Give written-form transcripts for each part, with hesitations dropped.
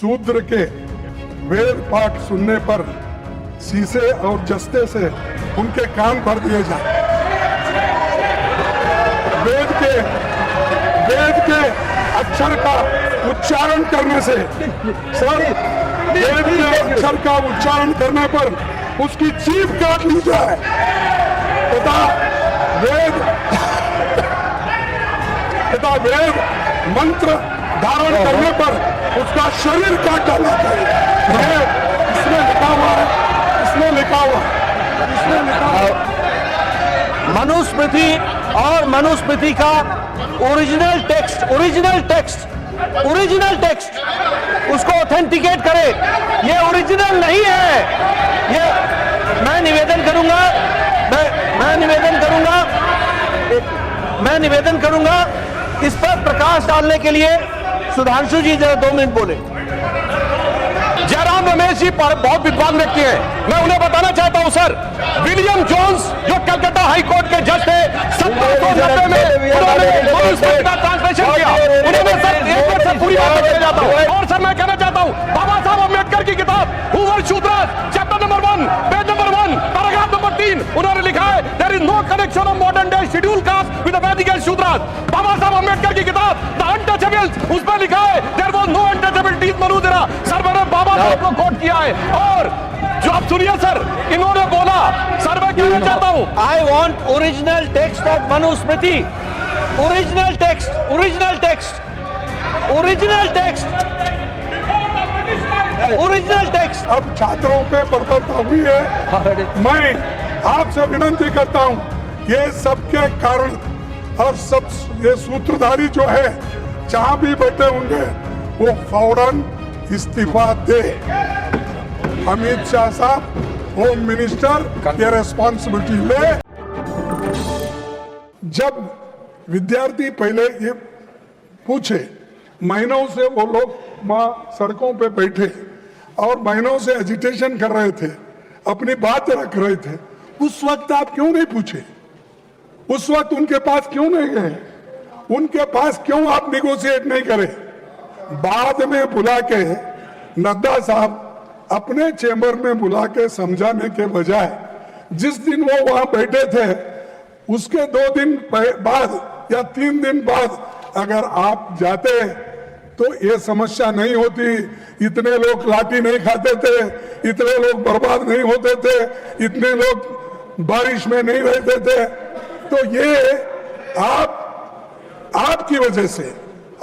शूद्र के वेद पाठ सुनने पर शीशे और जस्ते से उनके कान भर दिए जाए। वेद के अक्षर का उच्चारण करने से सर, वेद के अक्षर का उच्चारण करने पर उसकी जीभ काट ली जाए तथा वेद मंत्र धारण करने पर उसका शरीर काट डाला जाए। इसमें लिखा हुआ है, इसमें लिखा हुआ है। मनुस्मृति और मनुस्मृति का ओरिजिनल टेक्स्ट उसको ऑथेंटिकेट करे। ये ओरिजिनल नहीं है। ये मैं निवेदन करूंगा इस पर प्रकाश डालने के लिए सुधांशु जी जरा 2 मिनट बोले। जयराम रमेश जी बहुत विद्वान व्यक्ति हैं, मैं उन्हें बताना चाहता हूं सर, विलियम जोन्स जो कलकत्ता हाई कोर्ट के जज थे 1790 में उन्होंने मनुस्मृति का ट्रांसलेशन किया। उन्होंने सर एक बार से पूरी बात बताना चाहता हूं। और सर मैं कहना चाहता हूं बाबा साहब अम्बेडकर की किताब who were Shudras chapter number 1 page number 1 paragraph number 3 उन्होंने लिखा है there is no connection of modern day schedule caste with the Vedic Shudras. Baba Saheb Ambedkar की किताब द अनटचेबल्स उसमें लिखा है देयर वाज नो अनटचेबिलिटीज मनुदेरा। सर मैंने बाबा साहब को कोट किया है। और जो आप सुनिए सर, इन्होंने बोला, सर मैं कहना चाहता हूं I want original text of Manusmriti. Original text. अब छात्रों पे प्रबलता हुई है। मैं आपसे विनती करता हूं, ये सबके कारण और सब ये सूत्रधारी जो है जहां भी बैठे होंगे वो फौरन इस्तीफा दे। अमित शाह साहब होम मिनिस्टर ये रिस्पॉन्सिबिलिटी ले। जब विद्यार्थी पहले ये पूछे, महीनों से वो लोग वहां सड़कों पे बैठे और महीनों से एजिटेशन कर रहे थे, अपनी बात रख रहे थे, उस वक्त आप क्यों नहीं पूछे? उस वक्त उनके पास क्यों नहीं गए? उनके पास क्यों आप निगोशिएट नहीं करे? बाद में बुला के नड्डा साहब अपने चेंबर में बुला के समझाने के बजाय जिस दिन वो वहां बैठे थे उसके 2 दिन बाद या 3 दिन बाद अगर आप जाते तो ये समस्या नहीं होती, इतने लोग लाठी नहीं खाते थे, इतने लोग बर्बाद नहीं होते थे, इतने लोग बारिश में नहीं रहते थे। तो ये आपकी वजह से,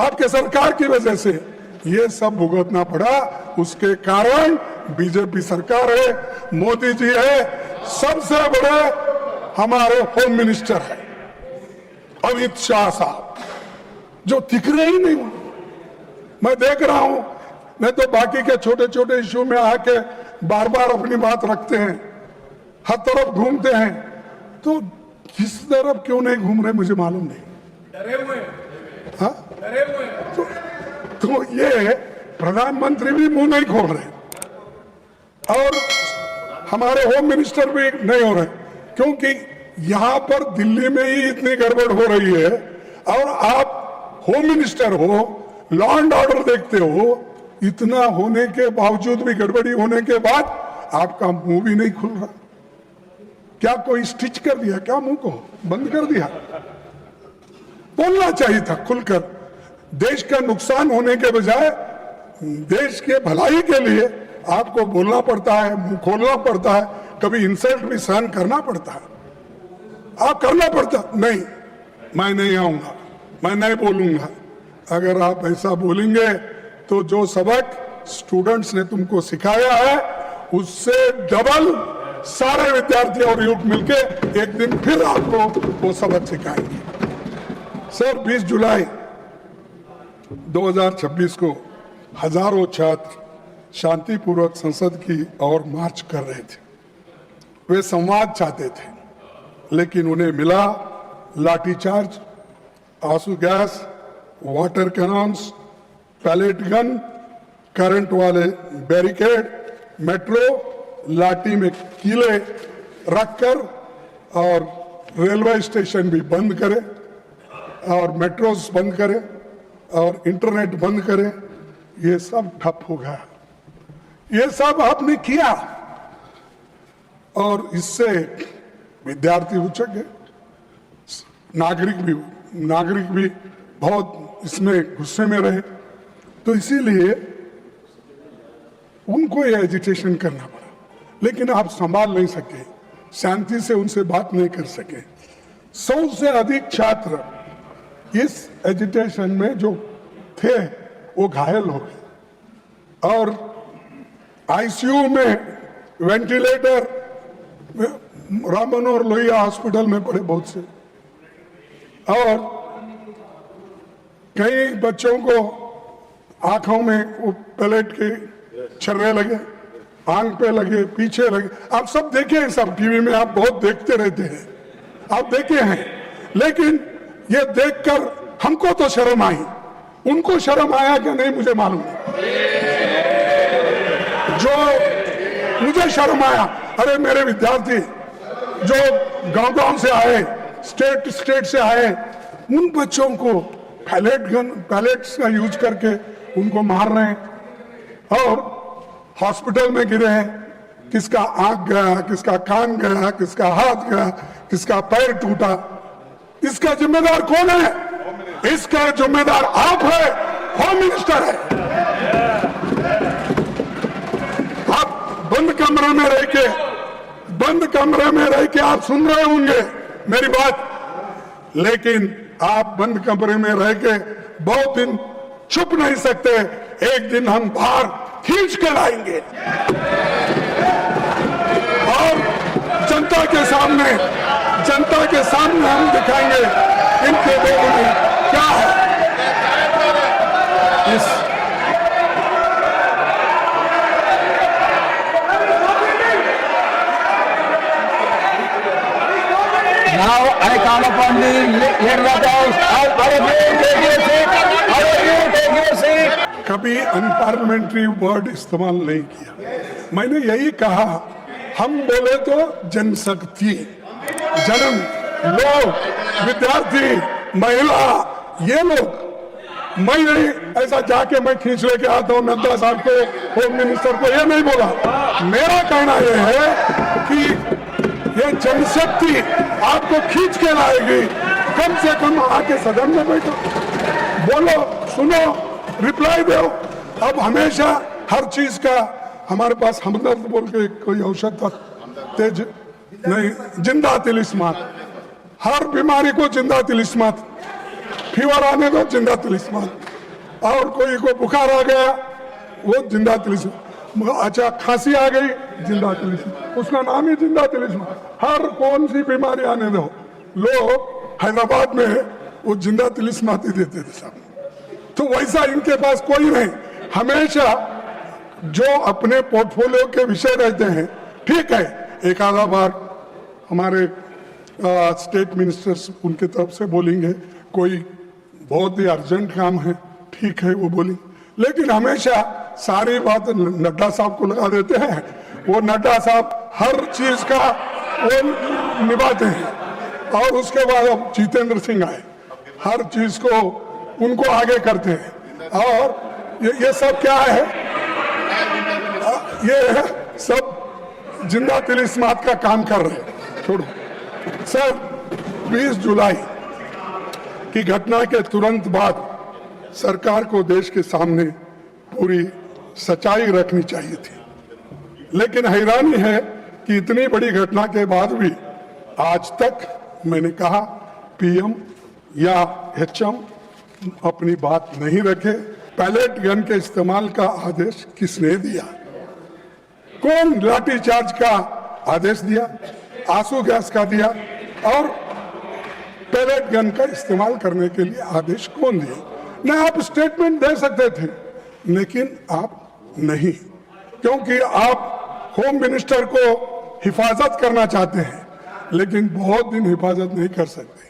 आपके सरकार की वजह से ये सब भुगतना पड़ा। उसके कारण बीजेपी सरकार है, मोदी जी है, सबसे बड़े हमारे होम मिनिस्टर है अमित शाह साहब, जो दिख रहे ही नहीं। मैं देख रहा हूं, नहीं तो बाकी के छोटे छोटे इश्यू में आके बार बार अपनी बात रखते हैं, हर तरफ घूमते हैं। तो किस तरफ क्यों नहीं घूम रहे मुझे मालूम नहीं। डरे हुए हाँ? तो ये प्रधानमंत्री भी मुंह नहीं खोल रहे और हमारे होम मिनिस्टर भी नहीं हो रहे, क्योंकि यहां पर दिल्ली में ही इतनी गड़बड़ हो रही है और आप होम मिनिस्टर हो, लॉ एंड ऑर्डर देखते हो, इतना होने के बावजूद भी, गड़बड़ी होने के बाद आपका मुंह भी नहीं खुल रहा। क्या कोई स्टिच कर दिया क्या? मुंह को बंद कर दिया? बोलना चाहिए था खुलकर। देश का नुकसान होने के बजाय देश के भलाई के लिए आपको बोलना पड़ता है, मुंह खोलना पड़ता है, कभी इंसल्ट भी सहन करना पड़ता है। आप करना पड़ता नहीं, मैं नहीं आऊंगा, मैं नहीं बोलूंगा। अगर आप ऐसा बोलेंगे तो जो सबक स्टूडेंट्स ने तुमको सिखाया है उससे डबल सारे विद्यार्थी और युवक मिलके एक दिन फिर आपको वो सबक सिखाएंगे। सर 20 जुलाई 2026 को हजारों छात्र शांतिपूर्वक संसद की ओर मार्च कर रहे थे। वे संवाद चाहते थे, लेकिन उन्हें मिला लाठीचार्ज, आंसू gas, water cannons, pellet gun, current वाले बैरिकेड, मेट्रो लाठी में कीले रखकर और रेलवे स्टेशन भी बंद करे और मेट्रोस बंद करे और इंटरनेट बंद करे। ये सब ठप हो गया। ये सब आपने किया और इससे विद्यार्थी उचक गए, नागरिक भी बहुत इसमें गुस्से में रहे। तो इसीलिए उनको ये एजिटेशन करना पड़ा, लेकिन आप संभाल नहीं सके, शांति से उनसे बात नहीं कर सके। 100 से अधिक छात्र इस एजिटेशन में जो थे वो घायल हो गए और आईसीयू में वेंटिलेटर राम मनोहर लोहिया हॉस्पिटल में पड़े बहुत से, और कई बच्चों को आंखों में वो पैलेट के छर्रे लगे, आंख पे लगे, पीछे लगे। आप सब देखे हैं, सब टीवी में आप बहुत देखते रहते हैं, आप देखे हैं। लेकिन ये देखकर हमको तो शर्म आई, उनको शर्म आया कि नहीं मुझे मालूम नहीं। जो मुझे शर्म आया, अरे मेरे विद्यार्थी जो गांव से आए, स्टेट से आए, उन बच्चों को पैलेट्स का यूज करके उनको मार रहे हैं और हॉस्पिटल में गिरे हैं। किसका आंख गया, किसका कान गया, किसका हाथ गया, किसका पैर टूटा। इसका जिम्मेदार कौन है? इसका जिम्मेदार आप है, होम मिनिस्टर है। आप बंद कमरे में रह के आप सुन रहे होंगे मेरी बात, लेकिन आप बंद कमरे में रह के बहुत दिन छुप नहीं सकते। एक दिन हम बाहर खींच कर आएंगे और जनता के सामने हम दिखाएंगे इनके लोगों में क्या है। Now I call upon the leader of the House. All of you take your seat. All of you take your seat. कभी अनपार्लियामेंट्री वर्ड इस्तेमाल नहीं किया। मैंने यही कहा, हम बोले तो जनशक्ति, जन्म, लोग, विद्यार्थी, महिला, ये लोग। मैं नहीं ऐसा जाके मैं खींच लेके आता हूँ नड्डा साहब को, होम मिनिस्टर को, ये नहीं बोला। मेरा कहना यह है कि ये जनशक्ति आपको खींच के लाएगी। कम से कम आके सदन में बैठो, बोलो, सुनो, रिप्लाई दो। अब हमेशा हर चीज का हमारे पास हमदर्द बोल के कोई औषध था, तेज नहीं, जिंदा तिलिस्मात। हर बीमारी को जिंदा तिलिस्मात, फीवर आने दो जिंदा तिलिस्मात, और कोई को बुखार आ गया वो जिंदा तिलिस्मात, अच्छा खांसी आ गई जिंदा तिलिस्मात, उसका नाम ही जिंदा तिलिस्मात। हर कौन सी बीमारी आने दो, लोग हैदराबाद में वो जिंदा तिलिस्मात ही देते थे साहब। तो वैसा इनके पास कोई नहीं। हमेशा जो अपने पोर्टफोलियो के विषय रहते हैं, ठीक है, एक आधा बार हमारे स्टेट मिनिस्टर्स उनके तरफ से बोलेंगे, कोई बहुत ही अर्जेंट काम है, ठीक है वो बोलेंगे, लेकिन हमेशा सारी बात नड्डा साहब को लगा देते हैं। वो नड्डा साहब हर चीज का वो निभाते हैं। और उसके बाद अब जितेंद्र सिंह आए, हर चीज को उनको आगे करते हैं। और ये सब क्या है? ये सब जिंदा तिलिस्मात का काम कर रहे हैं। छोड़ो सर, 20 जुलाई की घटना के तुरंत बाद सरकार को देश के सामने पूरी सच्चाई रखनी चाहिए थी, लेकिन हैरानी है कि इतनी बड़ी घटना के बाद भी आज तक मैंने कहा पीएम या एचएम अपनी बात नहीं रखे। पैलेट गन के इस्तेमाल का आदेश किसने दिया? कौन लाठीचार्ज का आदेश दिया? आंसू गैस का दिया? और पैलेट गन का इस्तेमाल करने के लिए आदेश कौन दिया? न आप स्टेटमेंट दे सकते थे, लेकिन आप नहीं, क्योंकि आप होम मिनिस्टर को हिफाजत करना चाहते हैं, लेकिन बहुत दिन हिफाजत नहीं कर सकते।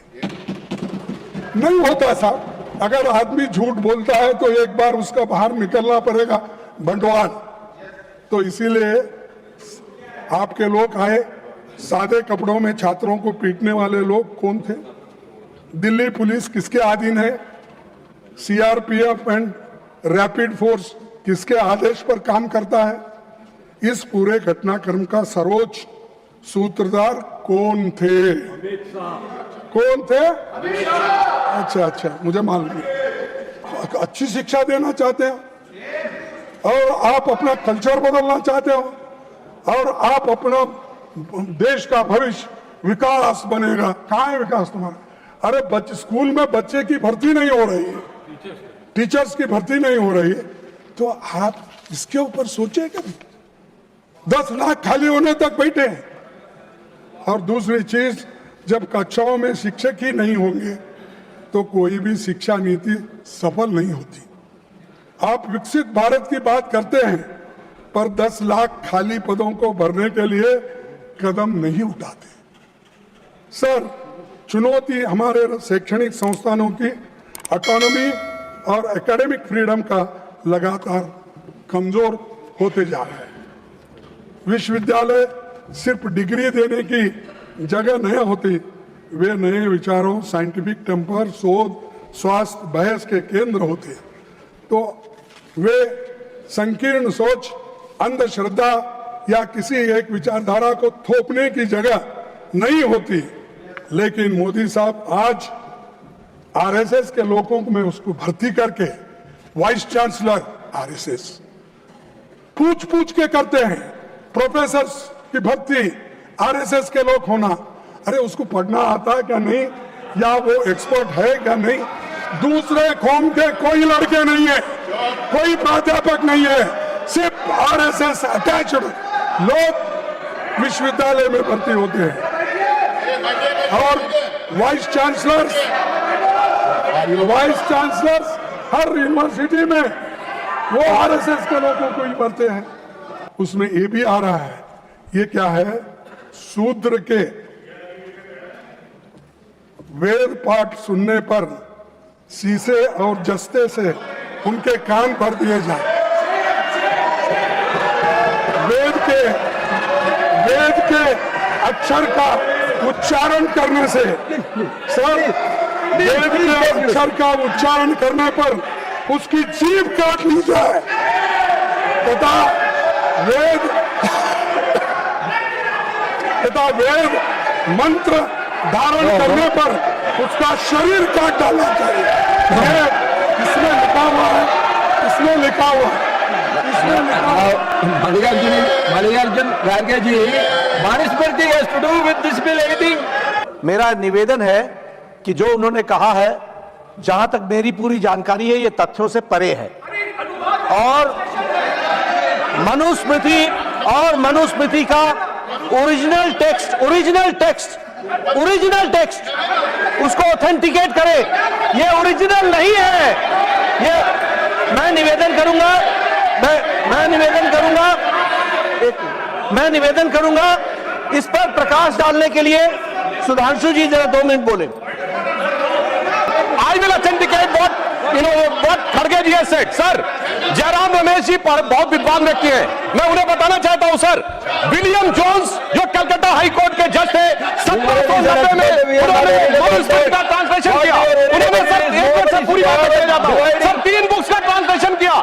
नहीं होता साहब, अगर आदमी झूठ बोलता है तो एक बार उसका बाहर निकलना पड़ेगा बंटवाल। तो इसीलिए आपके लोग आए, सादे कपड़ों में छात्रों को पीटने वाले लोग कौन थे? दिल्ली पुलिस किसके अधीन है? सीआरपीएफ एंड रैपिड फोर्स किसके आदेश पर काम करता है? इस पूरे घटनाक्रम का सर्वोच्च सूत्रधार कौन थे? कौन थे? अच्छा, मुझे मालूम नहीं। अच्छी शिक्षा देना चाहते हो और आप अपना कल्चर बदलना चाहते हो और आप अपना देश का भविष्य विकास बनेगा। कहाँ है विकास तुम्हारा? अरे स्कूल में बच्चे की भर्ती नहीं हो रही है, टीचर्स की भर्ती नहीं हो रही है, तो आप इसके ऊपर सोचे कभी? 10 लाख खाली होने तक बैठे हैं। और दूसरी चीज, जब कक्षाओं में शिक्षक ही नहीं होंगे तो कोई भी शिक्षा नीति सफल नहीं होती। आप विकसित भारत की बात करते हैं पर 10 लाख खाली पदों को भरने के लिए कदम नहीं उठाते। सर, चुनौती हमारे शैक्षणिक संस्थानों की ऑटोनॉमी और एकेडमिक फ्रीडम का लगातार कमजोर होते जा रहा है। विश्वविद्यालय सिर्फ डिग्री देने की जगह नहीं होती, वे नए विचारों, साइंटिफिक टेम्पर, शोध, स्वास्थ्य, बहस के केंद्र होते हैं। तो वे संकीर्ण सोच, अंधश्रद्धा या किसी एक विचारधारा को थोपने की जगह नहीं होती। लेकिन मोदी साहब आज आरएसएस के लोगों को में उसको भर्ती करके वाइस चांसलर आरएसएस पूछ के करते हैं। प्रोफेसर्स की भर्ती आरएसएस के लोग होना, अरे उसको पढ़ना आता है क्या नहीं, या वो एक्सपर्ट है क्या नहीं? दूसरे कौम के कोई लड़के नहीं है, कोई प्राध्यापक नहीं है, सिर्फ आरएसएस अटैच्ड लोग विश्वविद्यालय में भर्ती होते हैं। और वाइस चांसलर्स हर यूनिवर्सिटी में वो आरएसएस के लोगों को ही भरते हैं। उसमें ये भी आ रहा है, ये क्या है? शूद्र के वेद पाठ सुनने पर शीशे और जस्ते से उनके कान भर दिए जाए। वेद के अक्षर का उच्चारण करने से, सर, वेद के अक्षर का उच्चारण करने पर उसकी जीभ काट ली जाए तथा वेद मंत्र धारण करने पर उसका शरीर काट डालना चाहिए। इसमें लिखा हुआ है। मल्लिकार्जुन खड़गे जी, Manusmriti has to do with this bill anything? मेरा निवेदन है कि जो उन्होंने कहा है, जहां तक मेरी पूरी जानकारी है, ये तथ्यों से परे है। और मनुस्मृति का ओरिजिनल टेक्स्ट उसको ऑथेंटिकेट करे। ये ओरिजिनल नहीं है। ये मैं निवेदन करूंगा इस पर प्रकाश डालने के लिए। सुधांशु जी जरा 2 मिनट बोले। I will authenticate what खड़गे ji has said. Sir, Jairam Ramesh ji बहुत विद्वान व्यक्ति हैं, मैं उन्हें बताना चाहता हूं सर, विलियम जोन्स जो कलकत्ता हाई कोर्ट के जज थे, 1790 में उन्होंने मनुस्मृति का ट्रांसलेशन किया। उन्होंने सर, एक बार से पूरी बात बताया जाता हूं सर, 3 बुक्स का ट्रांसलेशन किया।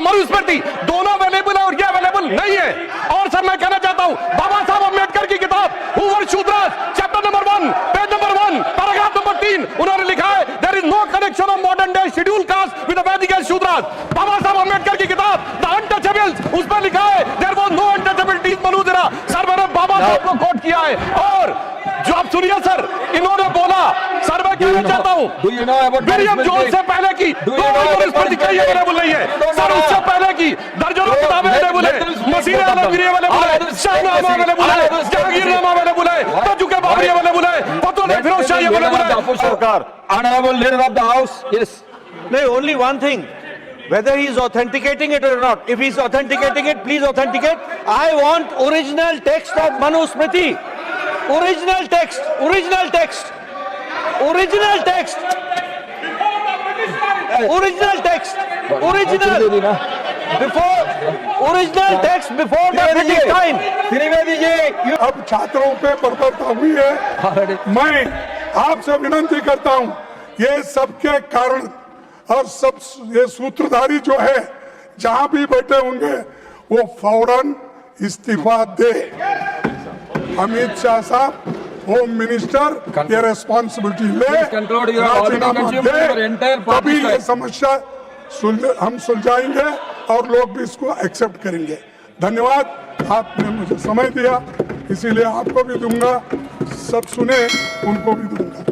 मनुस्मृति दोनों अवेलेबल है और ये अवेलेबल नहीं है। और सर, मैं कहना चाहता हूं, बाबा साहब अम्बेडकर की किताब who were Shudras, chapter number 1, page number 1, paragraph number 3, उन्होंने लिखा है there is no connection of modern day schedule caste with the Vedic and Shudras. Baba Saheb Ambedkar की किताब द अनटचेबल्स, उस पर लिखा है देयर वाज नो अनटचेबिलिटीज मनुजरा। सर, मैंने बाबा साहब को कोट किया है। और जो आप सुनिए सर, इन्होंने बोला, सर मैं कहना चाहता हूं, विलियम जोन्स से पहले की मनुस्मृति कहीं अवेलेबल नहीं है सर। उससे पहले की दर्जनों किताबें अवेलेबल है, मसीह आलमगीर अवेलेबल है, शाहनामा अवेलेबल है, जहांगीरनामा अवेलेबल है, ताजुक बाबरी अवेलेबल है, फतवा फिरोज शाही अवेलेबल है। सरकार, honorable leader of the house, yes. No, only one thing, whether he is authenticating it or not. If he is authenticating it, please authenticate. I want original text of Manusmriti. Original text. Before the British time. Trivedi ji, अब छात्रों पे बर्बरता हुई है। मैं आपसे विनती करता हूं, ये सबके कारण और सब ये सूत्रधारी जो है जहां भी बैठे होंगे वो फौरन इस्तीफा दे। अमित शाह साहब, होम मिनिस्टर, ये रेस्पॉन्सिबिलिटी ले, Please conclude. You have already राजीनामा consumed your they, entire party तभी ये time. समस्या हम सुलझाएंगे और लोग भी इसको एक्सेप्ट करेंगे। धन्यवाद, आपने मुझे समय दिया, इसीलिए आपको भी दूंगा, सब सुने उनको भी दूंगा।